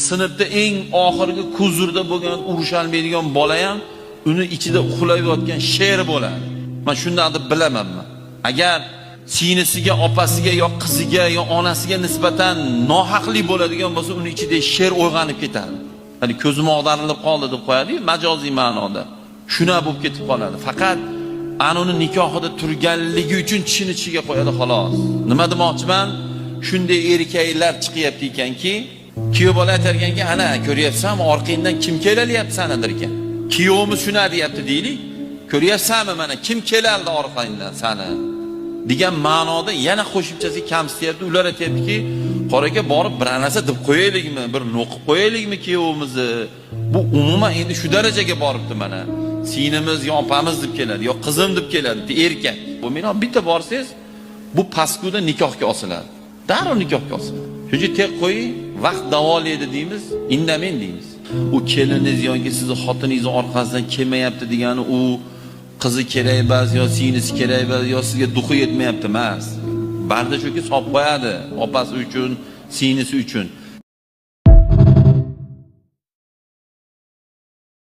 sinfda eng oxirgi kuzurda bo'lgan urushalmaydigan bola ham uni ichida uxlayotgan sher bo'ladi. Men shunday deb bilaman. Agar singlisiga, opasiga yo qiziga yo onasiga nisbatan nohaqlik bo'ladigan bo'lsa, uni ichida sher uyg'onib ketadi. Ya'ni ko'zim og'darilib qoldi deb qo'yadi, majoziy ma'noda. Shuna bo'lib ketib qoladi. Faqat uni nikohida turganligi uchun tishini tishiga qo'yadi xolos. Nima demoqchiman? Shunday erkaklar chiqyapti ekanki, kuyov bola aytar ekanki, ana ko'ryapsanmi, orqangdan kim kelalyapti sanadir ekan. Kuyovimiz shuna deyapti deylik. Ko'ryapsanmi mana kim keladi orqangdan sani? degan ma'noda yana qo'shimchasi kamsityapti. Ular aytayaptiki, qoraga borib bir narsa deb qo'yaylikmi, bir no'qib qo'yaylikmi kuyovimizni. Bu umuman endi shu darajaga boribdi mana. Sinimiz yo opamiz deb keladi, yo qizim deb keladi, erkak. Bu meni bitta borsangiz, bu paskuda nikohga osiladi. Darrov nikohga osiladi. Shuncha tek qo'ying, vaqt davolaydi deymiz, indamen deymiz. U keliningiz yoki sizni xotiningiz orqasidan kelmayapti degani u qizi kerak emas yo singlisi kerak emas yo sizga duxi yetmayapti emas. Barda shuki solib qo'yadi, opasi uchun, singlisi uchun.